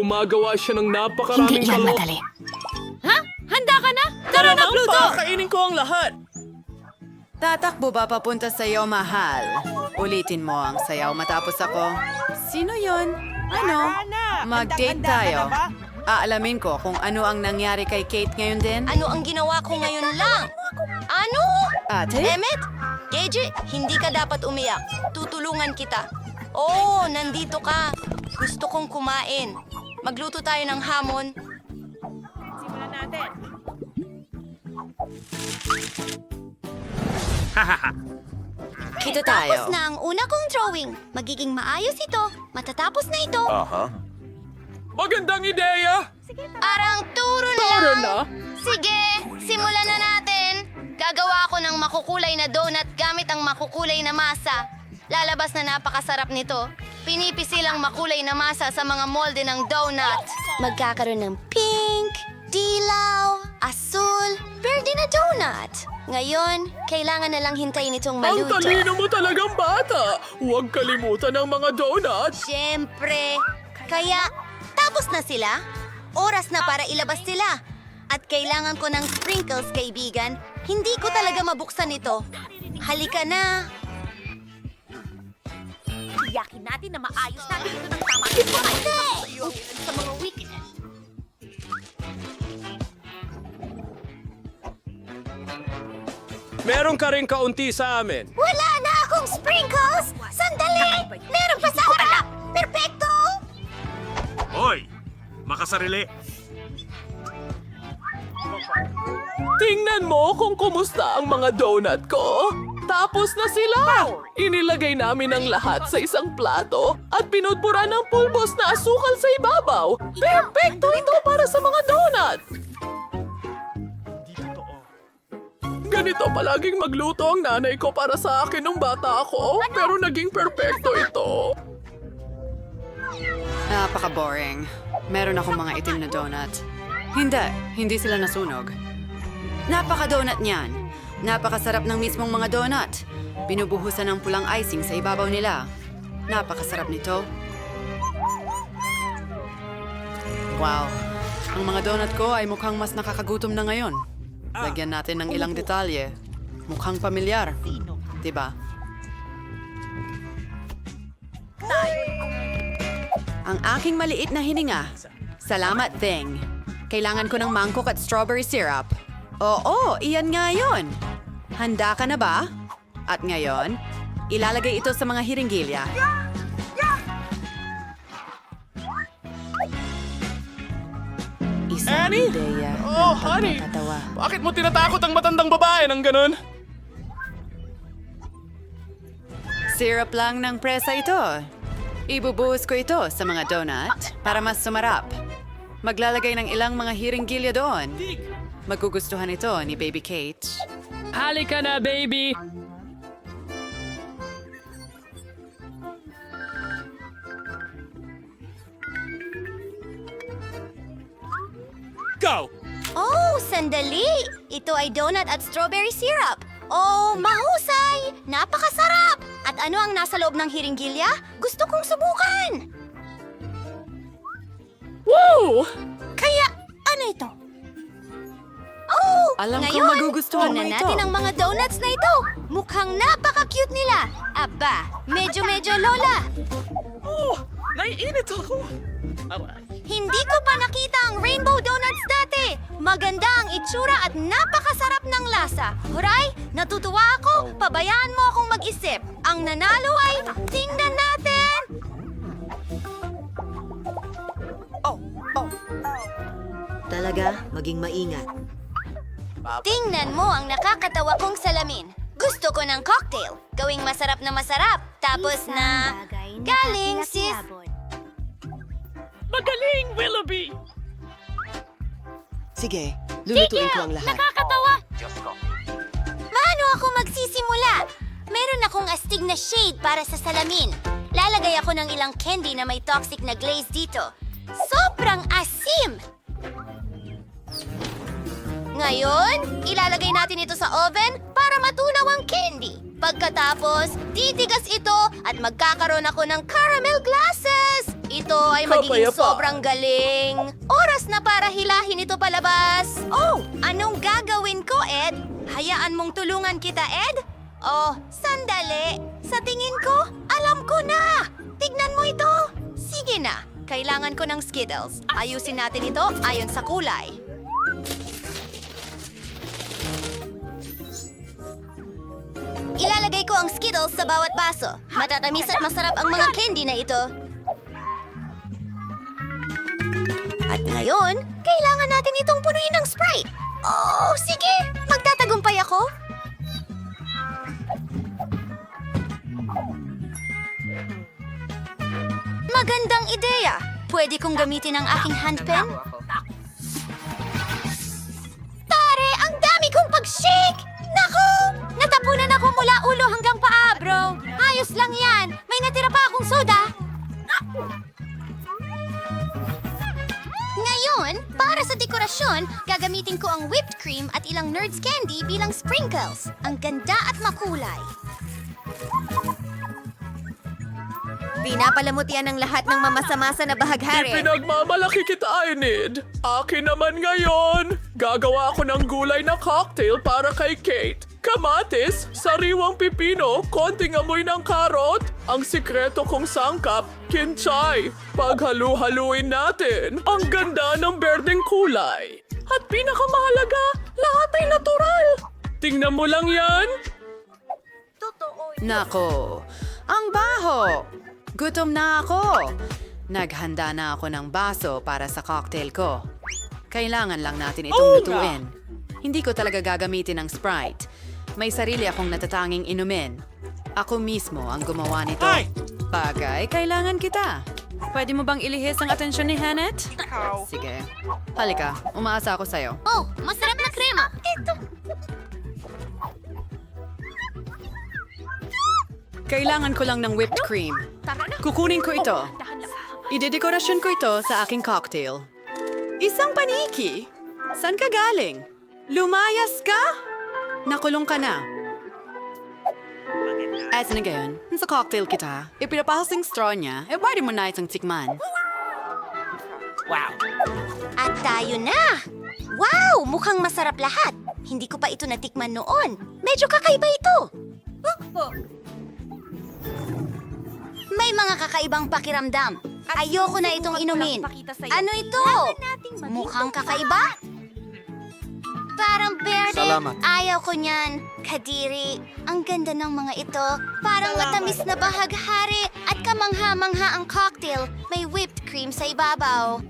Gumagawa siya ng napakaraming Hindi yan kalot. madali. Ha? Handa ka na? Tara na, Pluto! Kainin ko ang lahat. Tatakbo ba papunta sa iyo, mahal? Ulitin mo ang sayaw matapos ako. Sino yon? Ano? Mag-date tayo. Aalamin ko kung ano ang nangyari kay Kate ngayon din. Ano ang ginawa ko ngayon lang? Ano? Ate? Emmet? KJ, hindi ka dapat umiyak. Tutulungan kita. Oh, nandito ka. Gusto kong kumain. Magluto tayo ng hamon. Simulan natin. Kita Tapos tayo. na ang una kong drawing. Magiging maayos ito. Matatapos na ito. Magandang ideya. Arang turo na Tara lang. na. Sige, simulan na natin. Gagawa ako ng makukulay na donut gamit ang makukulay na masa. Lalabas na napakasarap nito. Pinipisilang makulay na masa sa mga molde ng donut. Magkakaroon ng pink, dilaw, asul, verde na donut. Ngayon, kailangan na lang hintayin itong Ang maluto. talino mo talagang bata. Huwag kalimutan ang mga donuts. Siyempre. Kaya, tapos na sila. Oras na para ilabas sila. At kailangan ko ng sprinkles, kaibigan. Hindi ko talaga mabuksan ito. Halika na. Tiyakin natin na maayos natin ito ng tama. Hindi! Sa mga weakness. Meron ka rin kaunti sa amin. Wala na akong sprinkles! Sandali! Meron pa sa harap! Perfecto! Hoy! Makasarili! Tingnan mo kung kumusta ang mga donut ko. Tapos na sila! Inilagay namin ang lahat sa isang plato at pinudpura ng pulbos na asukal sa ibabaw. Perfecto ito para sa mga donut! Ganito palaging magluto ang nanay ko para sa akin nung bata ako, pero naging perfecto ito. Napaka-boring. Meron akong mga itim na donut. Hindi sila nasunog. Napaka-donut niyan. Napakasarap ng mismong mga donut. Binubuhusan ng pulang icing sa ibabaw nila. Napakasarap nito. Wow. Ang mga donut ko ay mukhang mas nakakagutom na ngayon. Lagyan natin ng ilang detalye. Mukhang pamilyar. Diba? Ang aking maliit na hininga. Salamat, Thing. Kailangan ko ng mangkok at strawberry syrup. Oo, iyan nga yun. Handa ka na ba? At ngayon, ilalagay ito sa mga hiringgilya. Isang Annie? ideya. Oh, honey! Nakakatawa. Bakit mo tinatakot ang matandang babae ng ganun? Syrup lang ng presa ito. Ibubuhos ko ito sa mga donut para mas sumarap. Maglalagay ng ilang mga hiringgilya doon. Magugustuhan ito ni Baby Kate. Halika na, baby! Go! Oh, sandali! Ito ay donut at strawberry syrup. Oh, mahusay! Napakasarap! At ano ang nasa loob ng hiringgilya? Gusto kong subukan! Woo! Kaya, ano ito? Oh! Alam ko ngayon, magugustuhan mo tingnan ito. natin ang mga donuts na ito. Mukhang napaka-cute nila. Aba, medyo lola. Naiinit ako! Hindi ko pa nakita ang rainbow donuts dati. Maganda ang itsura at napakasarap ng lasa. Huray, natutuwa ako. Pabayaan mo akong mag-isip. Ang nanalo ay, tingnan natin. Talaga, maging maingat. Tingnan mo ang nakakatawa kong salamin. Gusto ko ng cocktail. Gawing masarap na masarap. Tapos na, galing sis. Magaling, Willoughby! Sige, lulutuin ko ang lahat. Nakakatawa! Paano ako magsisimula? Meron akong astig na shade para sa salamin. Lalagay ako ng ilang candy na may toxic na glaze dito. Sobrang asim! Ngayon, ilalagay natin ito sa oven para matunaw ang candy. Pagkatapos, titigas ito at magkakaroon ako ng caramel glasses. ito ay magiging Kapayapa. sobrang galing. Oras na para hilahin ito palabas. Oh, anong gagawin ko, Ed? Hayaan mong tulungan kita, Ed? Oh, sandali. Sa tingin ko, alam ko na. Tignan mo ito. Sige na. Kailangan ko ng Skittles. Ayusin natin ito ayon sa kulay. Ilalagay ko ang Skittles sa bawat baso. Matatamis at masarap ang mga candy na ito. At ngayon, kailangan natin itong punuin ng Sprite. Oh, sige! Magtatagumpay ako. Magandang ideya. Pwede kong gamitin ang aking handpen? Tare, ang dami kong pag-shake! Naku! Natapunan ako mula ulo hanggang paa, bro. Ayos lang yan. May natira pa akong soda. Ngayon, para sa dekorasyon, gagamitin ko ang whipped cream at ilang Nerds candy bilang sprinkles. Ang ganda at makulay. Pinapalamutian ng lahat ng mamasamasa na bahaghari. Ipinagmamalaki kita, Enid. Akin naman ngayon. Gagawa ako ng gulay na cocktail para kay Kate. Kamatis, sariwang pipino, konting amoy ng karot. Ang sikreto kong sangkap, kinchay. Paghalu-haluin natin, ang ganda ng berdeng kulay. At pinakamahalaga, lahat ay natural. Tingnan mo lang yan. Nako, ang baho! Gutom na ako! Naghanda na ako ng baso para sa cocktail ko. Kailangan lang natin itong lutuin. Hindi ko talaga gagamitin ng Sprite. May sarili akong natatanging inumin. Ako mismo ang gumawa nito. Ay! Bagay, kailangan kita. Pwede mo bang ilihis ang atensyon ni Hanet? Sige. Halika, umaasa ako sa'yo. Oh, masarap na krema. Ito. Kailangan ko lang ng whipped cream. Kukunin ko ito. Idedekorasyon ko ito sa aking cocktail. Isang paniki? Saan ka galing? Lumayas ka? Nakulong ka na. At na gayon, sa cocktail kita, ipinapahos ang straw niya, pwede mo na itong tikman. At tayo na! Wow! Mukhang masarap lahat. Hindi ko pa ito natikman noon. Medyo kakaiba ito. May mga kakaibang pakiramdam. Ayoko na itong inumin. Ano ito? Mukhang kakaiba? Parang berde. Ayaw ko niyan. Kadiri, ang ganda ng mga ito. Parang matamis na bahaghari at kamangha-mangha ang cocktail. May whipped cream sa ibabaw.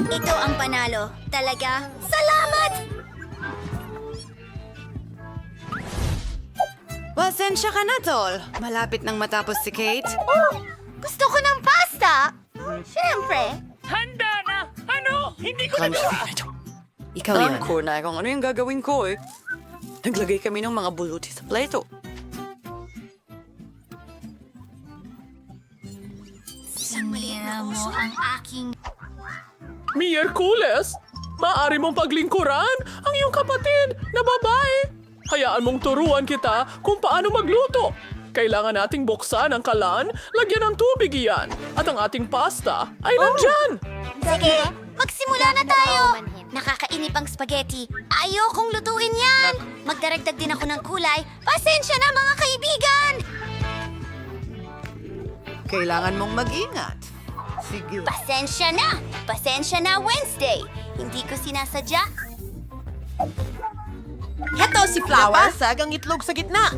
Ito ang panalo. Talaga? Salamat! Pasensya ka na, Tol. Malapit nang matapos si Kate. Oh, gusto ko ng pasta! Siyempre. Handa na! Ano? Hindi ko na Ikaw yun. Alam ko na kung ano yung gagawin ko eh. Naglagay kami ng mga buluti sa plato. Sinira mo ang aking... Miyerkules, maaari mong paglingkuran ang iyong kapatid na babae. Hayaan mong turuan kita kung paano magluto. Kailangan nating buksan ang kalan, lagyan ng tubig iyan, at ang ating pasta ay nandyan. Sige, magsimula na tayo! Nakakainip ang spaghetti. Ayokong lutuin yan! Magdaragdag din ako ng kulay. Pasensya na mga kaibigan! Kailangan mong mag-ingat. Sige. Pasensya na! Pasensya na Wednesday! Hindi ko sinasadya. Heto si Flower. Napasag ang itlog sa gitna.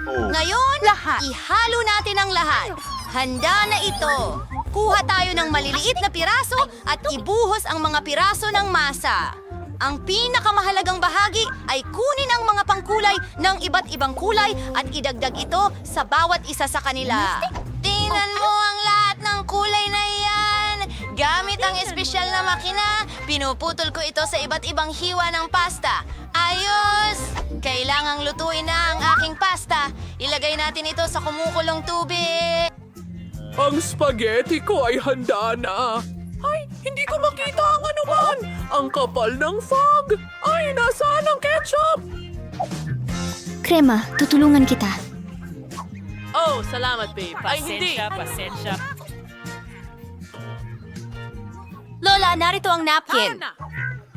Ngayon, ihalo natin ang lahat. Handa na ito. Kuha tayo ng maliliit na piraso at ibuhos ang mga piraso ng masa. Ang pinakamahalagang bahagi ay kunin ang mga pangkulay ng iba't ibang kulay at idagdag ito sa bawat isa sa kanila. Tingnan mo ang lahat ng kulay na iyan. Gamit ang espesyal na makina, pinuputol ko ito sa iba't ibang hiwa ng pasta. Ayos! Kailangang lutuin na ang aking pasta. Ilagay natin ito sa kumukulong tubig. Ang spaghetti ko ay handa na. Ay, hindi ko makita ang anuman. Ang kapal ng fog! Ay, nasaan ang ketchup? Krema, tutulungan kita. Oh, salamat, babe. Ay, hindi. Pasensya. Lola, narito ang napkin. na!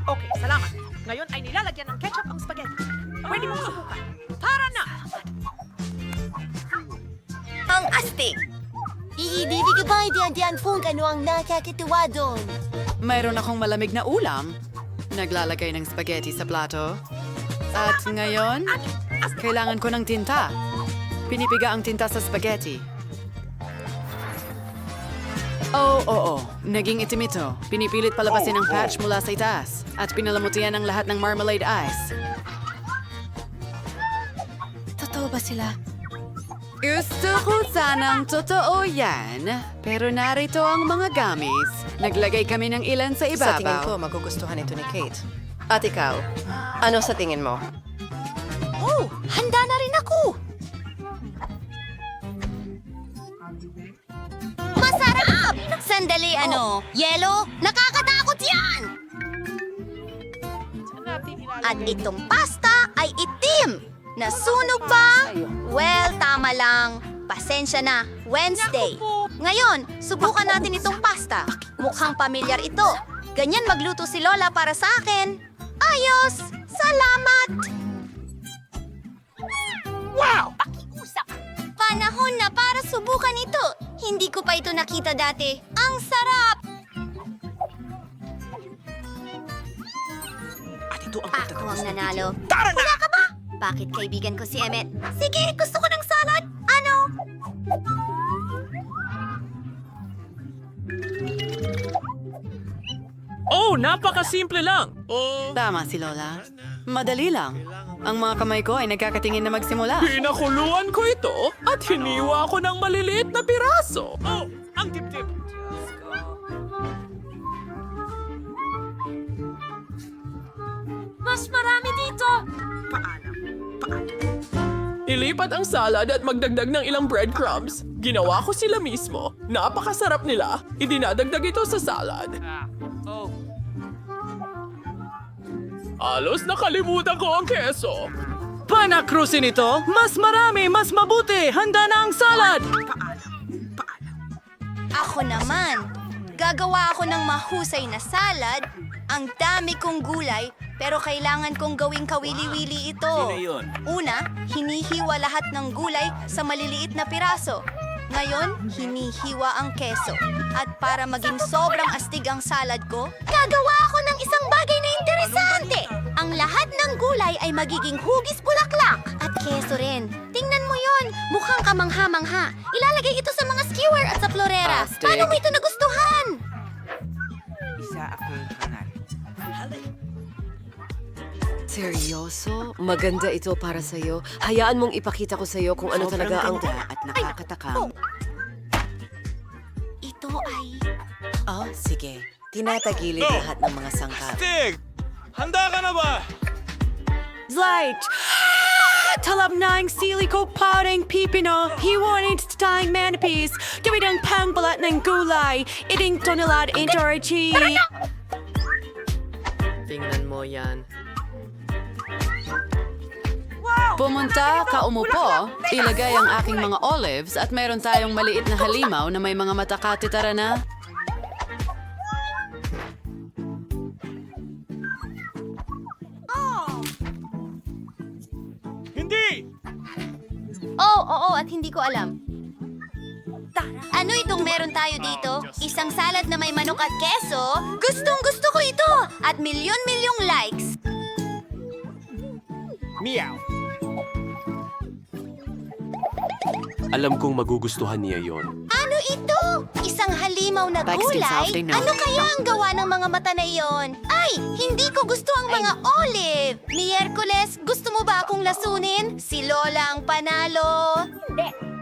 Okay, salamat. Ngayon ay nilalagyan ng ketchup ang spaghetti. Pwede mong subukan. Tara na! Ang astig. Iibibig ko ba diyan kung ano ang nakakituwa doon? Mayroon akong malamig na ulam. Naglalagay ng spaghetti sa plato. At ngayon, kailangan ko ng tinta. Pinipiga ang tinta sa spaghetti. Oo. Naging itim ito. Pinipilit palabasin ang patch mula sa itaas. At pinalamutian ang lahat ng marmalade ice. Totoo ba sila? Gusto ko sanang totoo yan. Pero narito ang mga gamis. Naglagay kami ng ilan sa Sa tingin ko, ibabaw. magugustuhan ito ni Kate. At ikaw, ano sa tingin mo? Oh, handa na rin ako. Masarap! Sandali, Yelo? Nakakatakot yan! At itong pasta ay itim! Nasunog ba? Well, tama lang. Pasensya na. Wednesday. Ngayon, subukan natin itong pasta. Mukhang pamilyar ito. Ganyan magluto si Lola para sa akin. Ayos! Salamat! Wow! Pakiusap! Panahon na para subukan ito. Hindi ko pa ito nakita dati. Ang sarap! At ito ang Ako ang nanalo. Wala ka ba? Bakit kaibigan ko si Emmet? Sige, gusto ko ng salad. Ano? Oh, napakasimple lang. Tama si Lola. Madali lang. Ang mga kamay ko ay nagkakatingin na magsimula. Pinakuluan ko ito at hiniwa ko ng maliliit na piraso. Oh, ang tip-tip. Mas marami dito! Ilipat ang salad at magdagdag ng ilang breadcrumbs. Ginawa ko sila mismo. Napakasarap nila. Idinadagdag ito sa salad. Alos nakalimutan ko ang keso. Panakrusin ito! Mas marami, mas mabuti! Handa na ang salad! Ako naman. Gagawa ako ng mahusay na salad. Ang dami kong gulay, pero kailangan kong gawing kawili-wili ito. Una, hinihiwa lahat ng gulay sa maliliit na piraso. Ngayon, hinihiwa ang keso. At para maging sobrang astig ang salad ko, gagawa ako ng isang bagay na interesante. Ang lahat ng gulay ay magiging hugis bulaklak. At keso rin. Tingnan mo yon, mukhang kamangha-mangha. Ilalagay ito sa mga skewer at sa florera. Astig. Paano mo ito nagustuhan? Seryoso? Maganda ito para sa'yo. Hayaan mong ipakita ko sa'yo kung ano talaga ang... at nakakatakam. Ito ay... Oh, sige. Tinatagilid lahat ng mga sangkap. Tig! Handa ka na ba? Light! Talab na ang sili ko parang pipino. Hiwanin sa tayong manipis. Gawin ang pangbalat ng gulay. Iting tonelad intorchi. Tingnan mo yan. Pumunta, kaumupo, ilagay ang aking mga olives at mayroon tayong maliit na halimaw na may mga mata katitara na. Hindi! Oo, at hindi ko alam. Ano itong meron tayo dito? Isang salad na may manok at keso? Gustong gusto ko ito! At milyon-milyong likes! Meow! Alam kong magugustuhan niya yon. Ano ito? Isang halimaw na Bakit gulay? something, no? Ano kaya ang gawa ng mga mata na iyon? Ay, hindi ko gusto ang mga olive! Miyerkules, gusto mo ba akong lasunin? Si Lola ang panalo! Hindi.